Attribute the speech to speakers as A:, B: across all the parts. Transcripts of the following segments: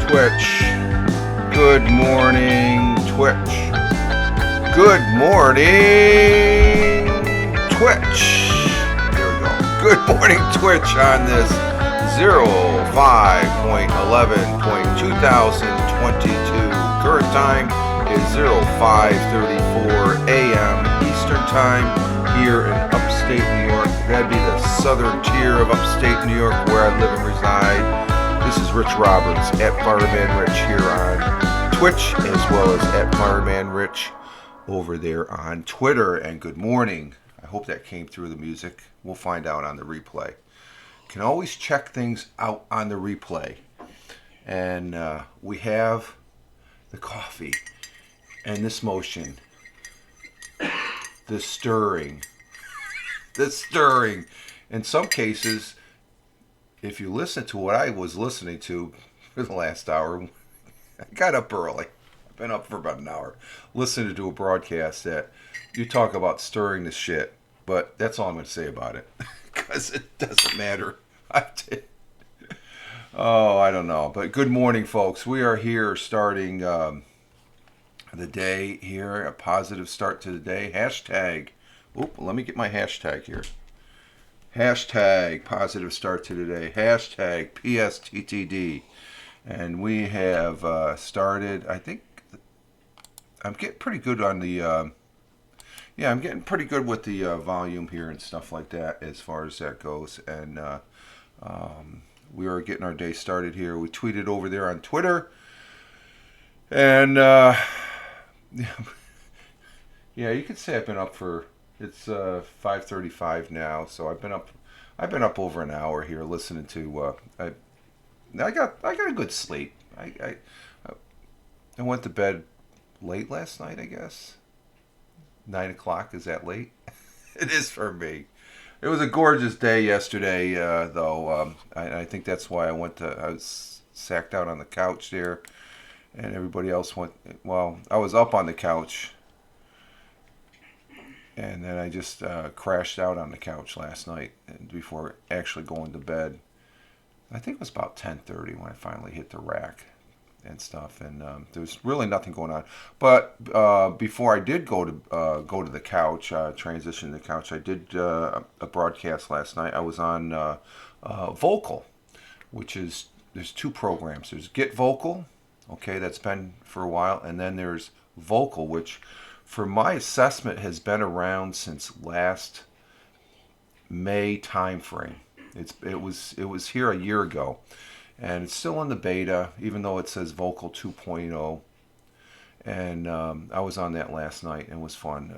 A: Twitch. Good morning, Twitch. Good morning, Twitch. There we go. Good morning, Twitch on this 05.11.2022. Current time is 05:34 a.m. Eastern Time here in upstate New York. That'd be the southern tier of upstate New York where I live and reside. This is Rich Roberts at Fireman Rich here on Twitch, as well as at Fireman Rich over there on Twitter. And good morning. I hope that came through the music. We'll find out on the replay. Can always check things out on the replay. And we have the coffee and this motion, the stirring. In some cases, if you listen to what I was listening to for the last hour, I got up early. I've been up for about an hour listening to a broadcast that you talk about stirring the shit. But that's all I'm going to say about it, because it doesn't matter. I don't know. But good morning, folks. We are here starting the day here, a positive start to the day. Hashtag, let me get my hashtag here. Hashtag positive start to the day. Hashtag PSTTD. And we have started, I think, I'm getting pretty good on the, I'm getting pretty good with the volume here and stuff like that as far as that goes. And we are getting our day started here. We tweeted over there on Twitter. And, you could say I've been up for, it's 5:35 now, so I've been up over an hour here listening to. I got a good sleep. I went to bed late last night. I guess 9 o'clock, is that late? It is for me. It was a gorgeous day yesterday, though. I think that's why I was sacked out on the couch there, and everybody else went. Well, I was up on the couch. And then I just crashed out on the couch last night before actually going to bed. I think it was about 10:30 when I finally hit the rack and stuff. And there was really nothing going on. But before I did go to the couch, transition to the couch, I did a broadcast last night. I was on Vocal, which is, there's two programs. There's Get Vocal, okay, that's been for a while. And then there's Vocal, which, for my assessment, has been around since last May timeframe. It was here a year ago, and it's still in the beta, even though it says Vocal 2.0. And I was on that last night, and it was fun.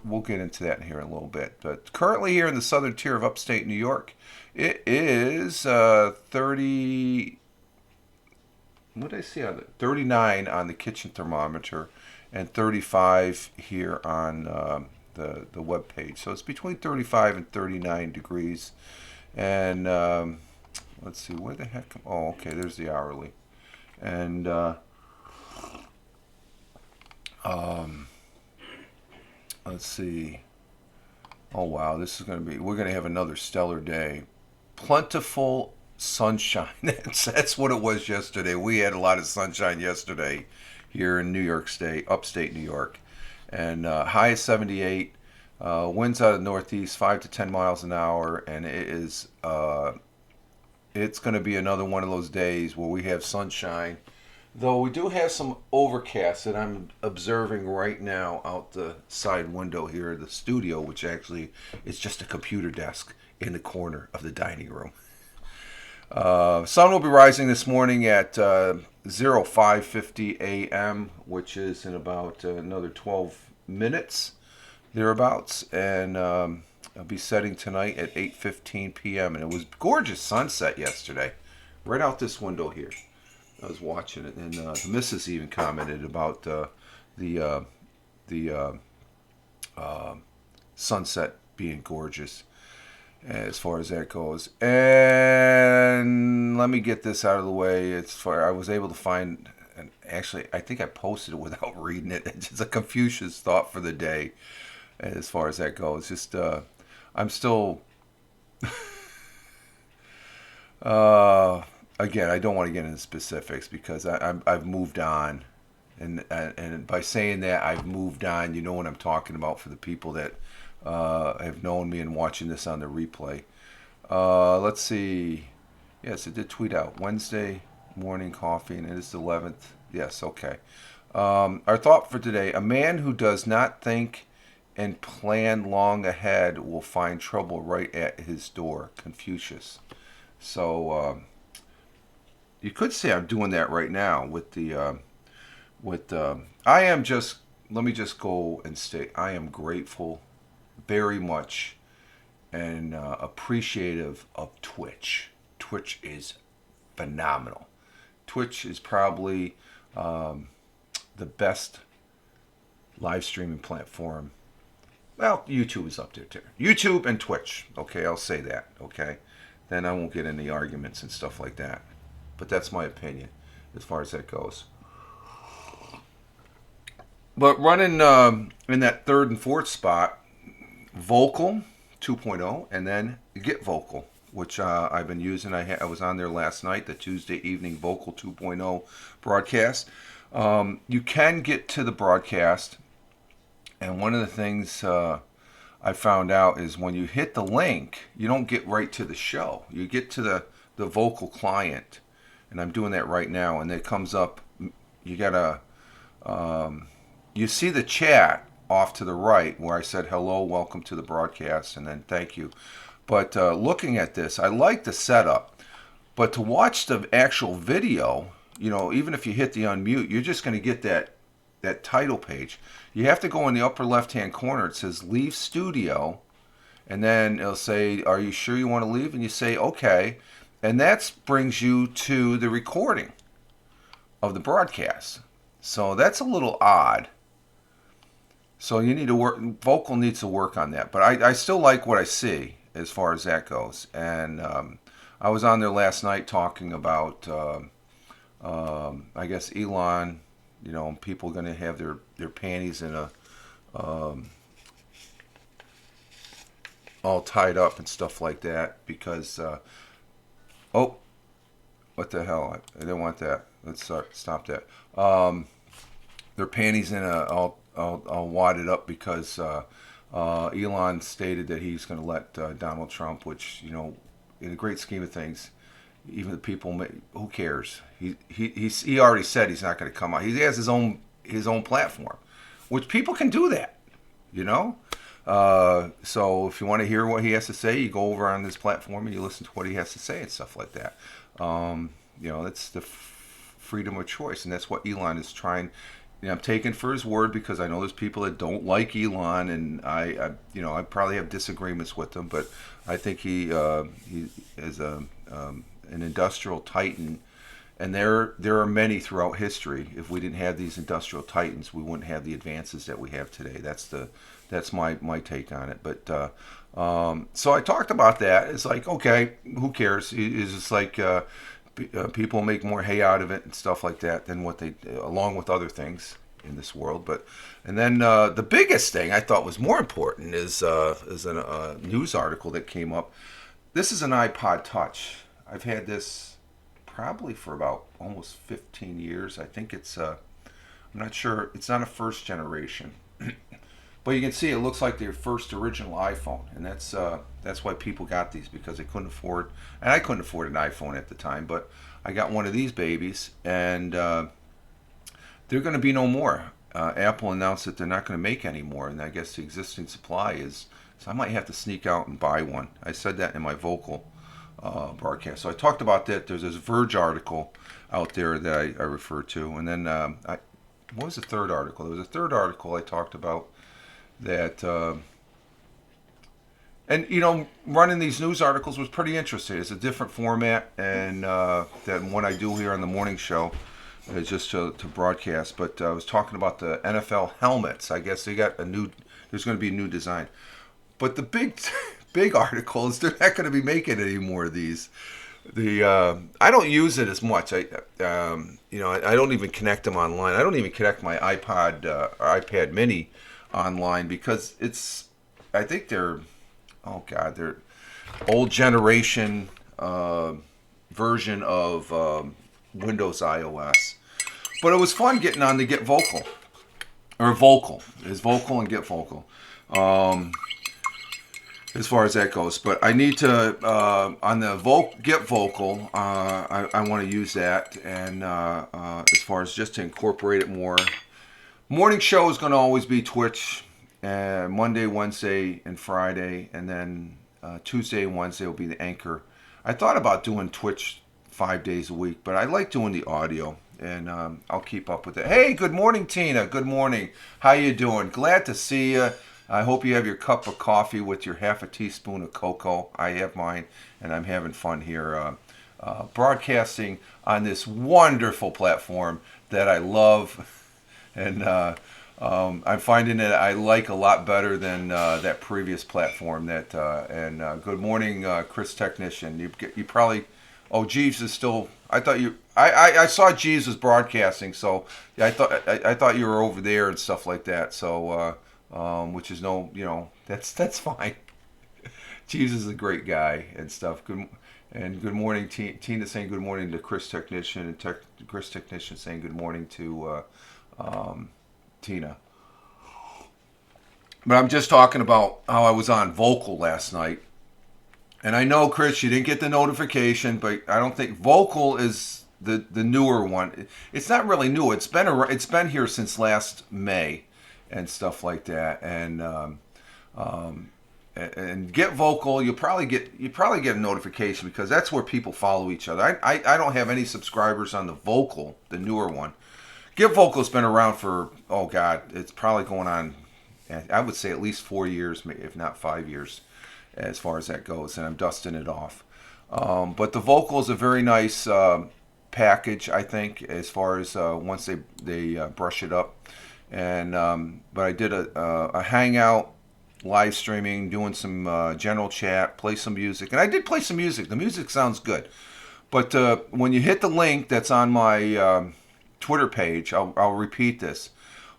A: We'll get into that here in a little bit. But currently here in the southern tier of upstate New York, it is 30. What did I see on it? 39 on the kitchen thermometer, and 35 here on the web page. So it's between 35 and 39 degrees. And let's see, where the heck? Oh, okay, there's the hourly. And let's see. Oh, wow, we're going to have another stellar day. Plentiful sunshine. That's what it was yesterday. We had a lot of sunshine yesterday here in New York State, upstate New York. And high of 78, winds out of the northeast, 5 to 10 miles an hour. And it's going to be another one of those days where we have sunshine. Though we do have some overcast that I'm observing right now out the side window here of the studio, which actually is just a computer desk in the corner of the dining room. Sun will be rising this morning at 05:50 a.m., which is in about another 12 minutes, thereabouts. And I'll be setting tonight at 8:15 p.m. And it was gorgeous sunset yesterday, right out this window here. I was watching it, and the missus even commented about the sunset being gorgeous, as far as that goes. And let me get this out of the way. I was able to find, and actually I think I posted it without reading it. It's just a Confucius thought for the day, as far as that goes. Just I'm still again, I don't want to get into specifics because I've moved on, and by saying that I've moved on, you know what I'm talking about for the people that have known me and watching this on the replay. Let's see. Yes, it did tweet out Wednesday morning coffee, and it is the 11th. Yes, okay. Our thought for today: a man who does not think and plan long ahead will find trouble right at his door. Confucius. So you could say I'm doing that right now with the I am just, let me just go and state I am grateful very much and appreciative of Twitch. Twitch is phenomenal. Twitch is probably the best live streaming platform. Well, YouTube is up there too. YouTube and Twitch. Okay, I'll say that. Okay, then I won't get any arguments and stuff like that. But that's my opinion as far as that goes. But running in that third and fourth spot, Vocal 2.0, and then Get Vocal, which I've been using. I was on there last night, the Tuesday evening Vocal 2.0 broadcast. You can get to the broadcast, and one of the things I found out is when you hit the link, you don't get right to the show. You get to the Vocal client, and I'm doing that right now, and it comes up. You gotta you see the chat off to the right where I said hello, welcome to the broadcast, and then thank you. But looking at this, I like the setup. But to watch the actual video, you know, even if you hit the unmute, you're just going to get that title page. You have to go in the upper left-hand corner. It says Leave Studio, and then it'll say, are you sure you want to leave? And you say, okay. And that brings you to the recording of the broadcast. So that's a little odd. So you need to work. Vocal needs to work on that, but I still like what I see as far as that goes. And I was on there last night talking about, I guess Elon. You know, people going to have their panties in a all tied up and stuff like that because. Oh, what the hell! I didn't want that. Let's stop that. Their panties in a all wadded up because Elon stated that he's going to let Donald Trump, which, you know, in the great scheme of things, even the people, who cares? He already said he's not going to come out. He has his own platform, which people can do that, you know. So if you want to hear what he has to say, you go over on this platform and you listen to what he has to say and stuff like that. You know, that's the freedom of choice, and that's what Elon is trying. You know, I'm taking for his word because I know there's people that don't like Elon, and I you know, I probably have disagreements with him, but I think he is an industrial titan, and there are many throughout history. If we didn't have these industrial titans, we wouldn't have the advances that we have today. That's my take on it. But so I talked about that. It's like, okay, who cares? It's just like people make more hay out of it and stuff like that than what they, along with other things in this world. But and then the biggest thing I thought was more important is a news article that came up. This is an iPod Touch. I've had this probably for about almost 15 years. I think it's I'm not sure. It's not a first generation. But you can see it looks like their first original iPhone, and that's why people got these, because they couldn't afford, and I couldn't afford an iPhone at the time, but I got one of these babies, and they're going to be no more. Apple announced that they're not going to make any more, and I guess the existing supply is, so I might have to sneak out and buy one. I said that in my Vocal broadcast. So I talked about that. There's this Verge article out there that I referred to, and then what was the third article? There was a third article I talked about that and you know, running these news articles was pretty interesting. It's a different format and than what I do here on the morning show, just to broadcast. But I was talking about the NFL helmets. I guess they got there's going to be a new design, but the big article is they're not going to be making any more of these. I don't use it as much. I don't even connect them online. I don't even connect my iPod or iPad Mini online because I think they're old generation, version of Windows iOS. But it was fun getting on to Get Vocal. Or Vocal. It's Vocal and Get Vocal. As far as that goes. But I need to, on the Get Vocal, I want to use that. And as far as just to incorporate it more. Morning show is going to always be Twitch. Monday, Wednesday, and Friday. And then Tuesday and Wednesday will be the Anchor. I thought about doing Twitch 5 days a week, but I like doing the audio. And I'll keep up with it. Hey, good morning, Tina. Good morning. How you doing? Glad to see you. I hope you have your cup of coffee with your half a teaspoon of cocoa. I have mine, and I'm having fun here broadcasting on this wonderful platform that I love. And I'm finding that I like a lot better than that previous platform. Good morning, Chris Technician. You probably... Oh, Jeeves is still... I thought you... I saw Jeeves was broadcasting, so I thought you were over there and stuff like that. So, which is no... that's fine. Jeeves is a great guy and stuff. Good morning, Tina saying good morning to Chris Technician, and Chris Technician saying good morning to Tina. But I'm just talking about how I was on Vocal last night. And I know, Chris, you didn't get the notification, but I don't think Vocal is the newer one. It's not really new. It's been here since last May and stuff like that. And Get Vocal, you probably get a notification because that's where people follow each other. I don't have any subscribers on the Vocal, the newer one. Get Vocal's been around for, oh God, it's probably going on, I would say at least 4 years, if not 5 years, as far as that goes, and I'm dusting it off. But the Vocal is a very nice package, I think, as far as once they brush it up. And but I did a hangout, live streaming, doing some general chat, play some music, and I did play some music. The music sounds good, but when you hit the link that's on my Twitter page, I'll repeat this.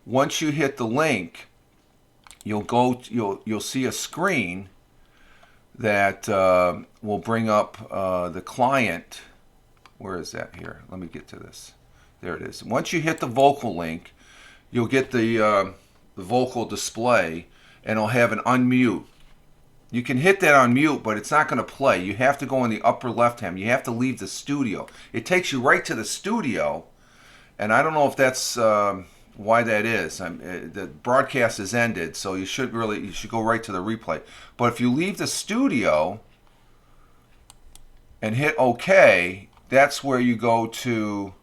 A: Once you hit the link, you'll see a screen that will bring up the client. Where is that here? Let me get to this. There it is. Once you hit the Vocal link, you'll get the Vocal display, and it'll have an unmute. You can hit that unmute, but it's not going to play. You have to go in the upper left hand. You have to leave the studio. It takes you right to the studio, and I don't know if that's why that is. The broadcast has ended, so you should go right to the replay. But if you leave the studio and hit OK, that's where you go to.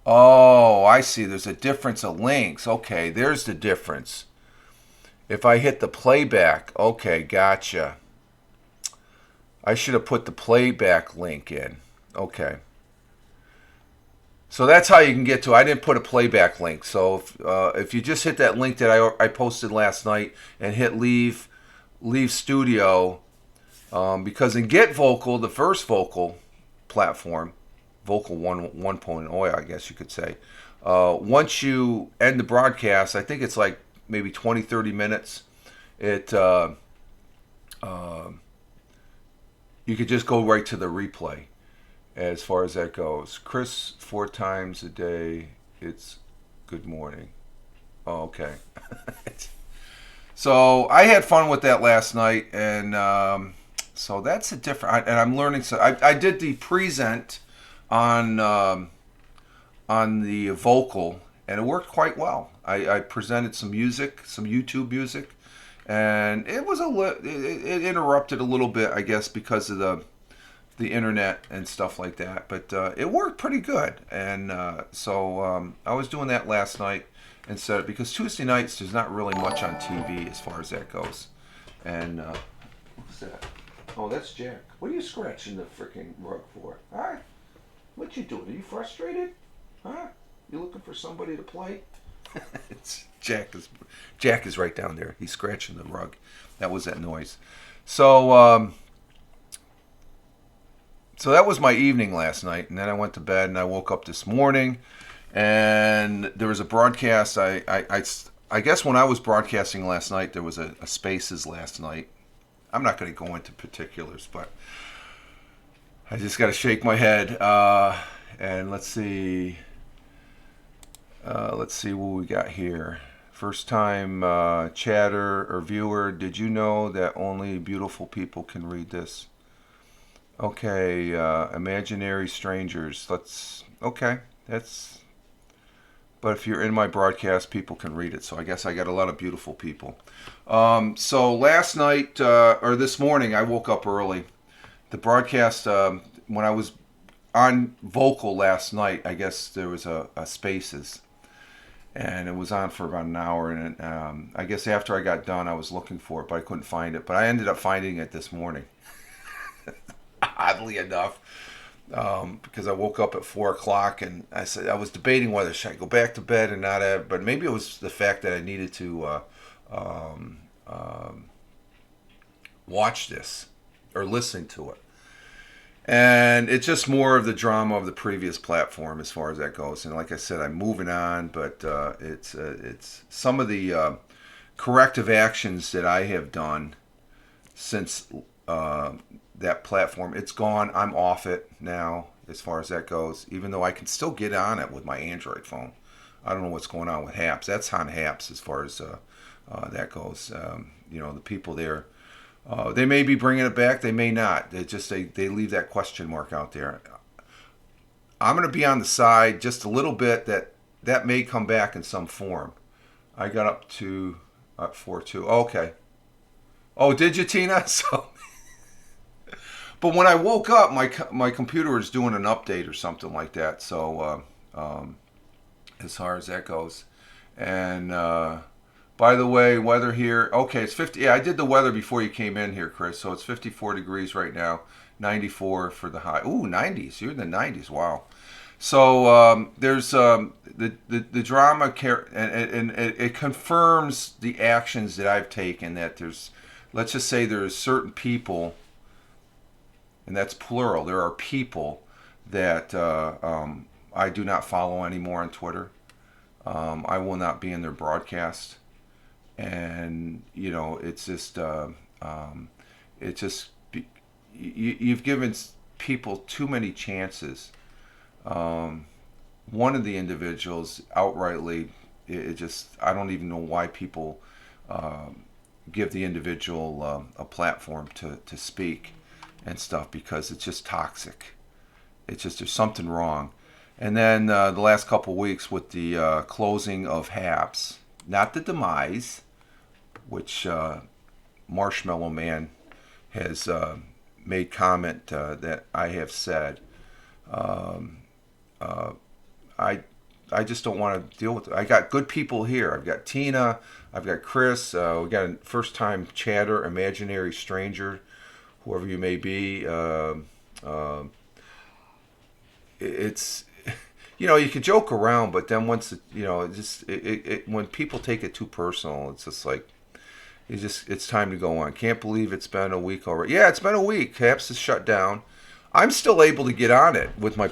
A: Oh, I see. There's a difference of links. Okay, there's the difference. If I hit the playback, okay, gotcha. I should have put the playback link in. Okay. So that's how you can get to it. I didn't put a playback link. So if you just hit that link that I posted last night and hit leave studio, because in Get Vocal, the first Vocal platform, Vocal 1.0, I guess you could say, once you end the broadcast, I think it's like maybe 20, 30 minutes, you could just go right to the replay. As far as that goes, Chris, 4 times a day, it's good morning. Oh, okay. So I had fun with that last night, and so that's a different. And I'm learning. So I did the present on the Vocal, and it worked quite well. I presented some music, some YouTube music, and it was it interrupted a little bit, I guess, because of the internet and stuff like that, but it worked pretty good. And so I was doing that last night instead, because Tuesday nights there's not really much on TV as far as that goes. And what's that? Oh, that's Jack. What are you scratching the freaking rug for? Huh? What you doing? Are you frustrated? Huh? You looking for somebody to play? Jack is right down there. He's scratching the rug. That was that noise. So So that was my evening last night, and then I went to bed, and I woke up this morning, and there was a broadcast. I guess when I was broadcasting last night, there was a Spaces last night. I'm not going to go into particulars, but I just got to shake my head. And let's see. Let's see what we got here. First time chatter or viewer. Did you know that only beautiful people can read this? Okay, imaginary strangers. Let's. Okay, that's. But if you're in my broadcast, people can read it. So I guess I got a lot of beautiful people. So last night or this morning, I woke up early. The broadcast when I was on vocal last night, I guess there was a Spaces, and it was on for about an hour. And I guess after I got done, I was looking for it, but I couldn't find it. But I ended up finding it this morning, oddly enough, because I woke up at 4 o'clock, and I said I was debating whether should I go back to bed and not have, but maybe it was the fact that I needed to um, um, watch this or listen to it. And it's just more of the drama of the previous platform as far as that goes. And like I said, I'm moving on, but it's some of the corrective actions that I have done since that platform. It's gone. I'm off it now as far as that goes. Even though I can still get on it with my Android phone. I don't know what's going on with Haps. That's on Haps as far as that goes. The people there. They may be bringing it back. They may not. They leave that question mark out there. I'm going to be on the side just a little bit that may come back in some form. I got up to 4.2. Okay. Oh, did you, Tina? So, but when I woke up, my computer was doing an update or something like that. So as far as that goes, and. By the way, weather here. Okay, it's 50. Yeah, I did the weather before you came in here, Chris. So it's 54 degrees right now. 94 for the high. Ooh, 90s. You're in the 90s. Wow. So there's the drama, and it confirms the actions that I've taken. That there's, let's just say there's certain people, and that's plural. There are people that I do not follow anymore on Twitter. I will not be in their broadcast. And it's just you've given people too many chances. One of the individuals outrightly, it just, I don't even know why people give the individual a platform to speak and stuff, because it's just toxic. It's just, there's something wrong. And then the last couple of weeks with the closing of Haps, not the demise, which Marshmallow Man has made comment that I have said. I just don't want to deal with it. I got good people here. I've got Tina. I've got Chris. We got a first-time chatter, imaginary stranger, whoever you may be. It's you can joke around, but then once when people take it too personal, it's just like it's time to go on. Can't believe it's been a week already. Yeah, it's been a week. Caps is shut down. I'm still able to get on it with my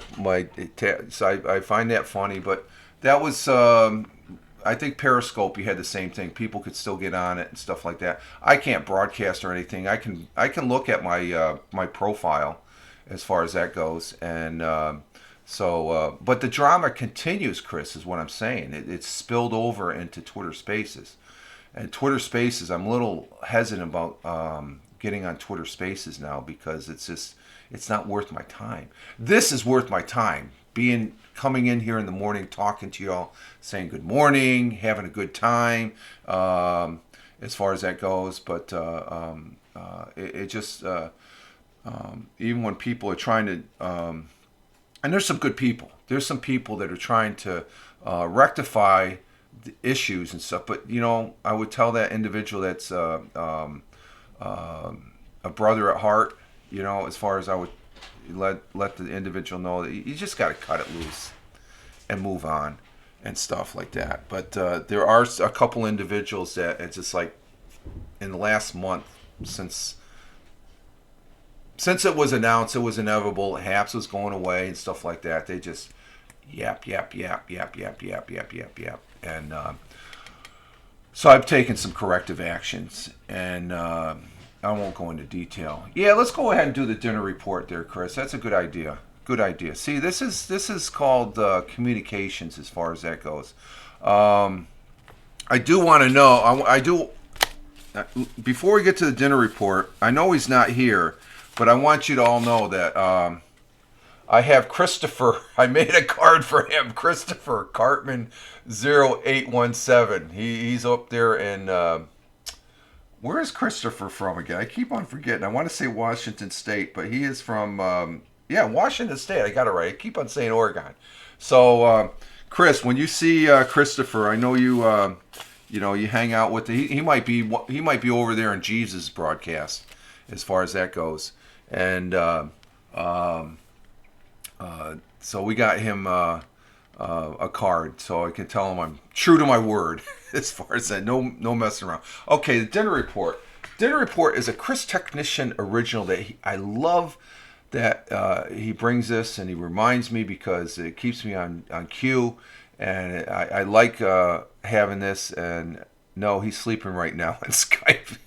A: so I find that funny, but that was I think Periscope. You had the same thing. People could still get on it and stuff like that. I can't broadcast or anything. I can look at my profile as far as that goes, and but the drama continues, Chris, is what I'm saying. It's spilled over into Twitter Spaces. And Twitter Spaces, I'm a little hesitant about getting on Twitter Spaces now, because it's not worth my time. This is worth my time. Coming in here in the morning, talking to y'all, saying good morning, having a good time, as far as that goes. But it just, even when people are trying to, and there's some good people. There's some people that are trying to rectify the issues and stuff. But I would tell that individual that's a brother at heart. As far as I would let the individual know that you just got to cut it loose and move on and stuff like that. But there are a couple individuals that it's just like in the last month since it was announced, it was inevitable, Haps was going away and stuff like that. They just yap, yap, yap, yap, yap, yap, yap, yap, yap. And so I've taken some corrective actions. And I won't go into detail. Yeah, let's go ahead and do the dinner report there, Chris. That's a good idea. Good idea. See, this is called communications as far as that goes. Um, I do want to know. I do. Before we get to the dinner report, I know he's not here, but I want you to all know that I have Christopher. I made a card for him. Christopher Cartman 0817. He's up there in. Where is Christopher from again? I keep on forgetting. I want to say Washington State, but he is from, yeah, Washington State. I got it right. I keep on saying Oregon. So, Chris, when you see Christopher, I know you hang out with. He might be over there in Jesus' broadcast, as far as that goes. And so we got him a card, so I can tell him I'm true to my word as far as that. No messing around. Okay, the dinner report. Dinner report is a Chris Technician original that I love that he brings this and he reminds me because it keeps me on cue, and I like having this. And no, he's sleeping right now on Skype.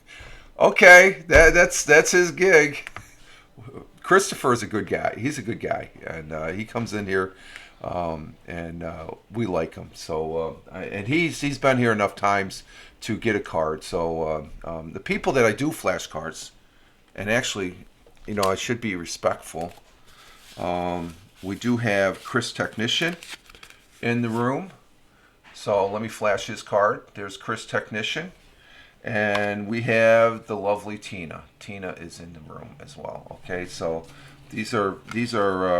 A: Okay, that's his gig. Christopher is a good guy. He's a good guy, and he comes in here, and we like him. So, and he's been here enough times to get a card. So, the people that I do flashcards, and actually, I should be respectful. We do have Chris Technician in the room. So let me flash his card. There's Chris Technician. And we have the lovely Tina. Tina is in the room as well. Okay, so these are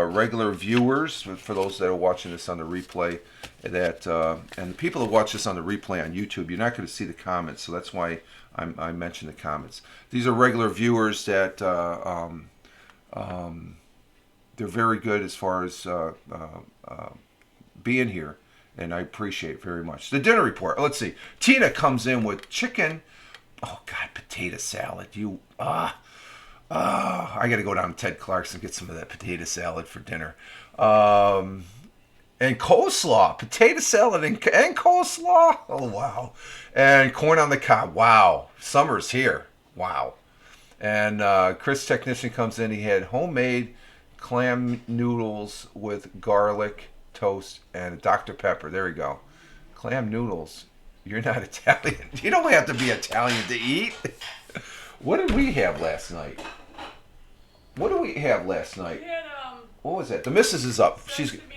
A: regular viewers for those that are watching this on the replay. And the people that watch this on the replay on YouTube, you're not going to see the comments, so that's why I mentioned the comments. These are regular viewers that they're very good as far as being here, and I appreciate it very much. The dinner report. Let's see. Tina comes in with chicken. Oh God, potato salad. I got to go down to Ted Clark's and get some of that potato salad for dinner. And coleslaw, potato salad and coleslaw. Oh wow, and corn on the cob. Wow, summer's here. Wow. And Chris Technician comes in. He had homemade clam noodles with garlic toast and Dr. Pepper. There we go. Clam noodles. You're not Italian. You don't have to be Italian to eat. What did we have last night? What did we have last night?
B: We had,
A: what was that? The missus is up.
B: Sesame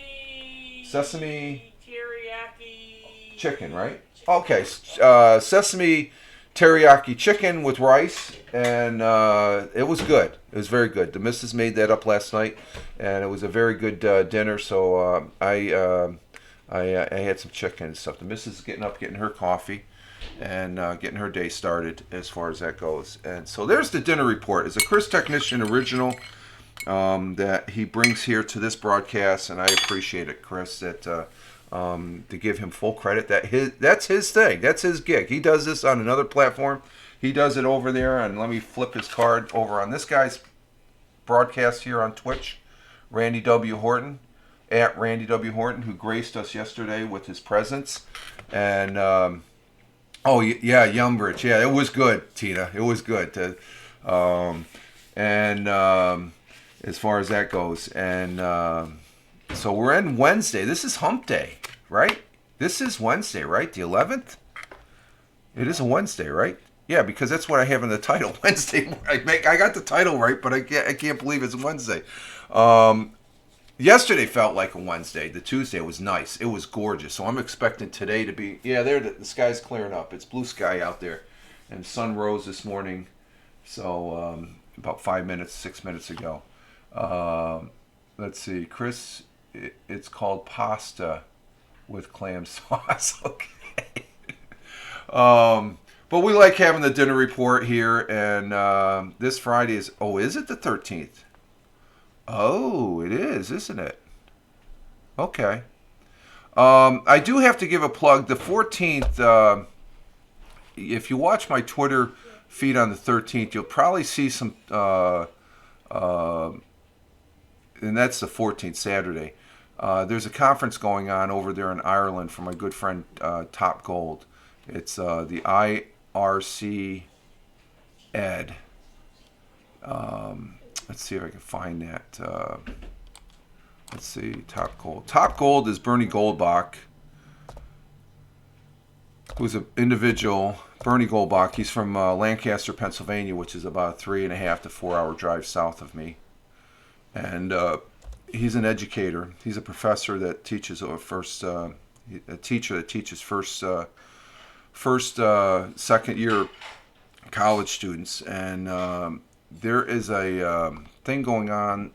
B: teriyaki
A: chicken, right? Okay, sesame teriyaki chicken with rice, and it was good. It was very good. The missus made that up last night, and it was a very good dinner. So I had some chicken and stuff. The missus is getting up, getting her coffee, and getting her day started as far as that goes. And so there's the dinner report. It's a Chris Technician original that he brings here to this broadcast, and I appreciate it, Chris, that to give him full credit. That's his thing. That's his gig. He does this on another platform. He does it over there, and let me flip his card over on this guy's broadcast here on Twitch, Randy W. Horton, at Randy W. Horton, who graced us yesterday with his presence. And, Yumbridge. Yeah, it was good, Tina. It was good. As far as that goes. And so we're in Wednesday. This is hump day, right? This is Wednesday, right? The 11th? It is a Wednesday, right? Yeah, because that's what I have in the title. Wednesday. I got the title right, but I can't believe it's Wednesday. Yesterday felt like a Wednesday. The Tuesday was nice. It was gorgeous. So I'm expecting today to be... Yeah, the sky's clearing up. It's blue sky out there. And sun rose this morning. So about 6 minutes ago. Let's see. Chris, it's called pasta with clam sauce. Okay. But we like having the dinner report here. And this Friday is... Oh, is it the 13th? Oh, it is, isn't it? Okay. I do have to give a plug. The 14th, if you watch my Twitter feed on the 13th, you'll probably see some, and that's the 14th, Saturday. There's a conference going on over there in Ireland for my good friend Top Gold. It's the IRC Ed. Let's see if I can find that. Let's see, Top Gold. Top Gold is Bernie Goldbach, who's an individual. Bernie Goldbach, he's from Lancaster, Pennsylvania, which is about a 3.5 to 4 hour drive south of me. And he's an educator. He's a professor that teaches a teacher that teaches second year college students. And there is a thing going on.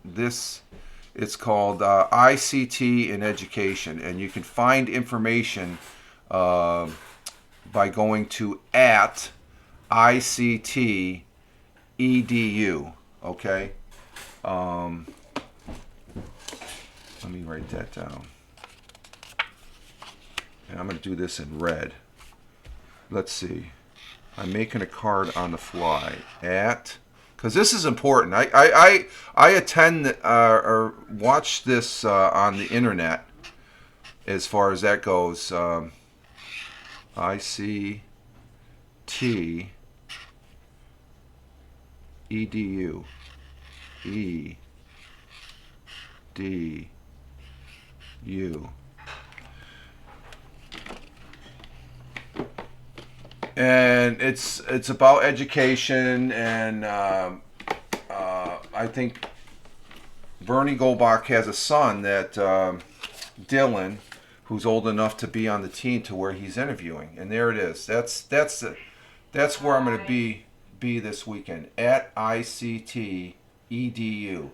A: It's called ICT in Education, and you can find information by going to at ICT EDU. Okay. Let me write that down. And I'm going to do this in red. Let's see. I'm making a card on the fly. Because this is important. I attend or watch this on the internet as far as that goes. ICT EDU. EDU. And it's about education, and I think Bernie Goldbach has a son that Dylan, who's old enough to be on the team to where he's interviewing, and there it is. That's where I'm going to be this weekend at ICT EDU,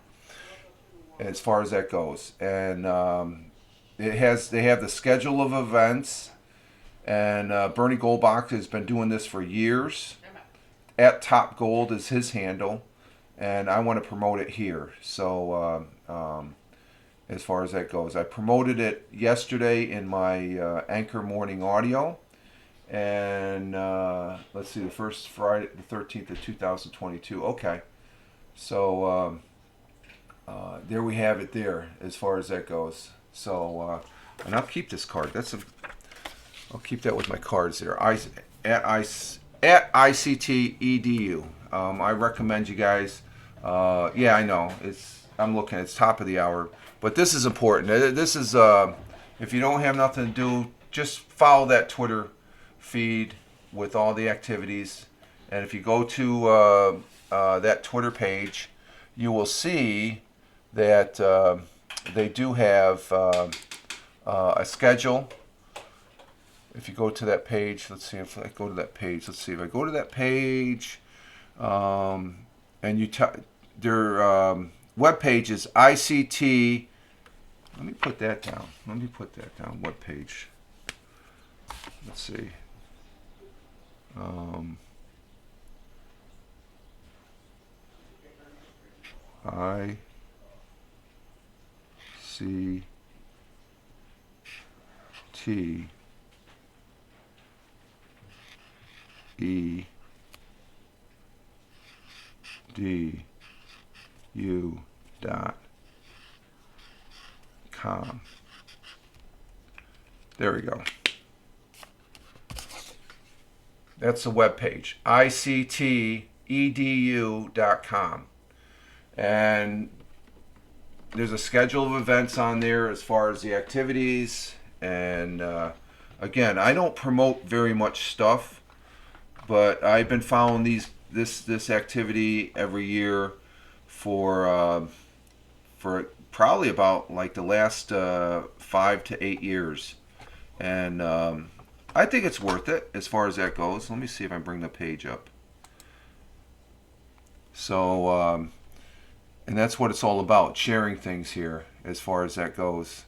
A: as far as that goes, and they have the schedule of events. And Bernie Goldbach has been doing this for years. At Top Gold is his handle, and I want to promote it here. So as far as that goes, I promoted it yesterday in my Anchor Morning Audio, and let's see, the first Friday, the 13th of 2022. Okay, so there we have it there as far as that goes. So and I'll keep this card. I'll keep that with my cards there. At ICT EDU. I recommend you guys. Yeah, I know. I'm looking. It's top of the hour, but this is important. This is if you don't have nothing to do, just follow that Twitter feed with all the activities. And if you go to that Twitter page, you will see that they do have a schedule. If you go to that page, let's see if I go to that page. Let's see if I go to that page, and their web page is ICT. Let me put that down. Web page. Let's see. ICT edu.com. There we go. That's the web page, ICTEDU.com. And there's a schedule of events on there as far as the activities. And again, I don't promote very much stuff, but I've been following this activity every year for probably about like the last 5 to 8 years, and I think it's worth it as far as that goes. Let me see if I bring the page up. So, and that's what it's all about, sharing things here as far as that goes.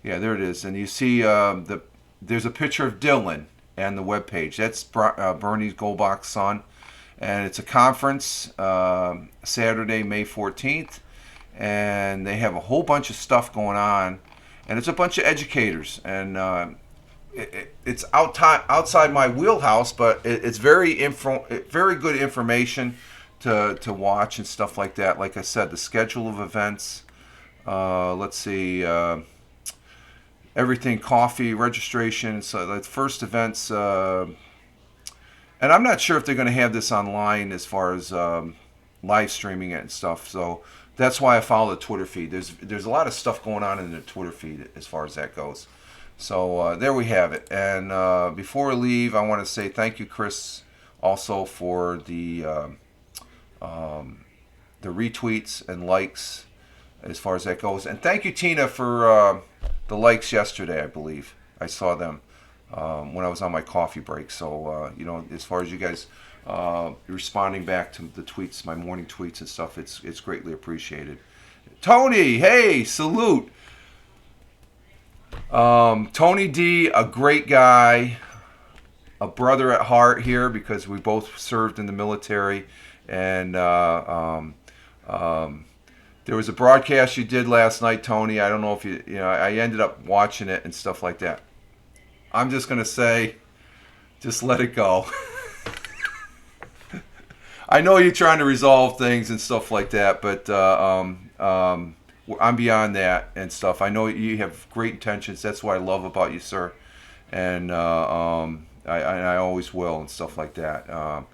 A: Yeah, there it is, and you see there's a picture of Dylan and the webpage. That's Bernie Goldbach's son. And it's a conference Saturday, May 14th. And they have a whole bunch of stuff going on. And it's a bunch of educators. And it's outside my wheelhouse, but it's very good information to watch and stuff like that. Like I said, the schedule of events. Let's see. Everything, coffee, registration, so the first events, and I'm not sure if they're going to have this online as far as live streaming it and stuff. So that's why I follow the Twitter feed. There's a lot of stuff going on in the Twitter feed as far as that goes. So there we have it. And before we leave, I want to say thank you, Chris, also for the retweets and likes as far as that goes. And thank you, Tina, for the likes yesterday, I believe. I saw them when I was on my coffee break. So, as far as you guys responding back to the tweets, my morning tweets and stuff, it's greatly appreciated. Tony, hey, salute. Tony D, a great guy, a brother at heart here because we both served in the military. And there was a broadcast you did last night, Tony. I don't know if I ended up watching it and stuff like that. I'm just going to say, just let it go. I know you're trying to resolve things and stuff like that, but I'm beyond that and stuff. I know you have great intentions. That's what I love about you, sir. And I always will and stuff like that.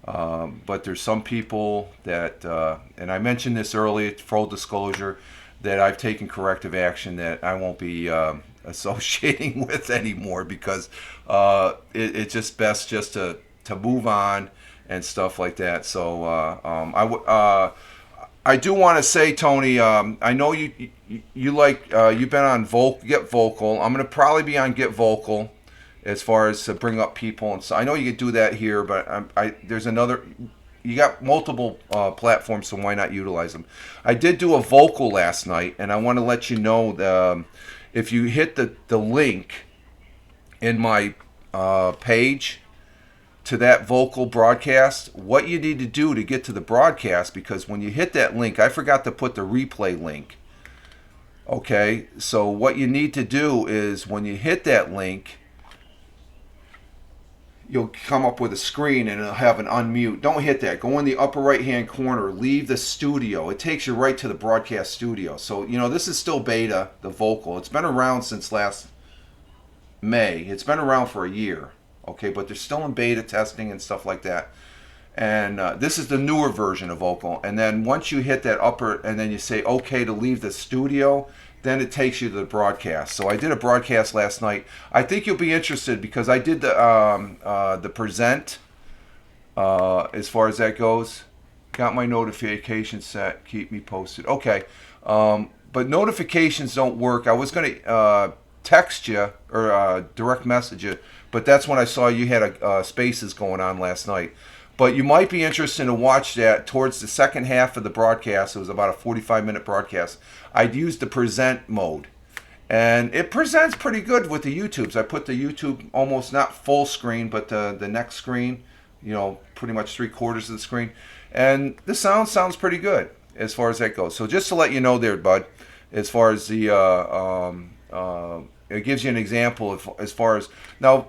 A: But there's some people that, and I mentioned this earlier, full disclosure, that I've taken corrective action that I won't be associating with anymore because it's just best just to move on and stuff like that. So I do want to say, Tony, I know you like you've been on Get Vocal. I'm gonna probably be on Get Vocal as far as to bring up people, and so I know you can do that here, but there's another. You got multiple platforms, so why not utilize them? I did do a vocal last night, and I want to let you know if you hit the link in my page to that vocal broadcast, what you need to do to get to the broadcast, because when you hit that link, I forgot to put the replay link. Okay, so what you need to do is when you hit that link, you'll come up with a screen and it'll have an unmute. Don't hit that. Go in the upper right hand corner, leave the studio. It takes you right to the broadcast studio. So, this is still beta, the vocal. It's been around since last May. It's been around for a year. Okay, but they're still in beta testing and stuff like that. And this is the newer version of vocal. And then once you hit that upper, and then you say okay to leave the studio, then it takes you to the broadcast. So I did a broadcast last night. I think you'll be interested because I did the present as far as that goes. Got my notification set. Keep me posted. Okay, but notifications don't work. I was going to text you or direct message you, but that's when I saw you had spaces going on last night. But you might be interested to watch that towards the second half of the broadcast. It was about a 45-minute broadcast. I'd used the present mode. And it presents pretty good with the YouTubes. I put the YouTube almost not full screen, but the next screen, pretty much 3/4 of the screen. And the sound sounds pretty good as far as that goes. So just to let you know there, bud, as far as the, it gives you an example as far as, now,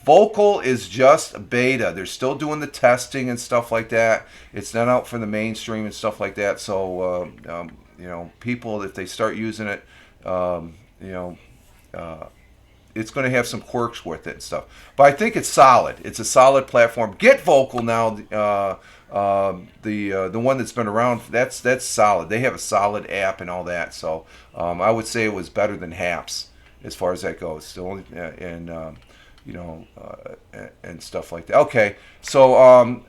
A: vocal is just beta. They're still doing the testing and stuff like that. It's not out for the mainstream and stuff like that. So, people, if they start using it, it's going to have some quirks with it and stuff. But I think it's solid. It's a solid platform. Get Vocal now, the one that's been around, that's solid. They have a solid app and all that. So I would say it was better than Haps as far as that goes. Still, and stuff like that. Okay, so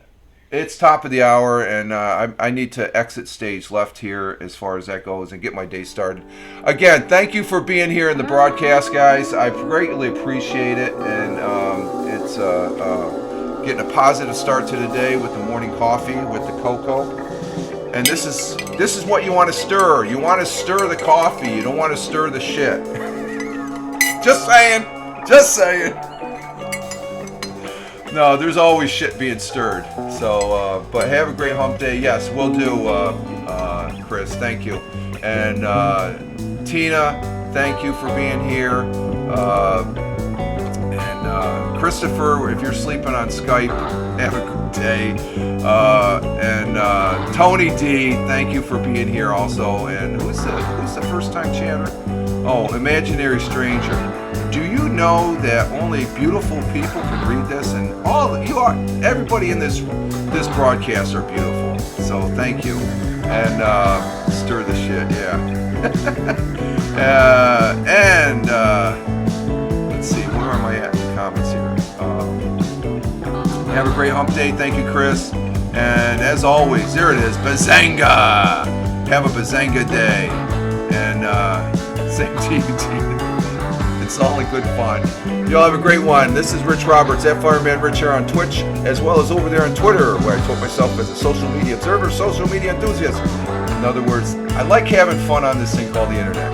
A: it's top of the hour, and I need to exit stage left here as far as that goes and get my day started. Again, thank you for being here in the broadcast, guys. I greatly appreciate it, and it's getting a positive start to the day with the morning coffee with the cocoa. And this is what you want to stir. You want to stir the coffee. You don't want to stir the shit. Just saying. Just saying. No, there's always shit being stirred. So, but have a great hump day. Yes, we'll do, Chris. Thank you. And Tina, thank you for being here. And Christopher, if you're sleeping on Skype, have a good day. And Tony D, thank you for being here also. And who's the first time chatter? Oh, Imaginary Stranger. Do you know that only beautiful people can read this? And everybody in this broadcast are beautiful. So thank you. And stir the shit, yeah. Let's see, where am I at in the comments here? Have a great hump day. Thank you, Chris. And as always, there it is, Bazanga. Have a Bazanga day. And same to you, Tina. It's all in good fun. Y'all have a great one. This is Rich Roberts, at Fireman Rich here on Twitch, as well as over there on Twitter, where I told myself as a social media observer, social media enthusiast. In other words, I like having fun on this thing called the internet.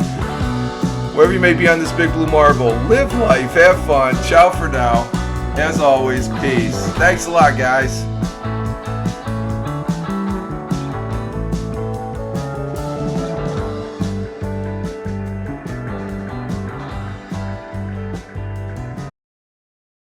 A: Wherever you may be on this big blue marble, live life, have fun. Ciao for now. As always, peace. Thanks a lot, guys.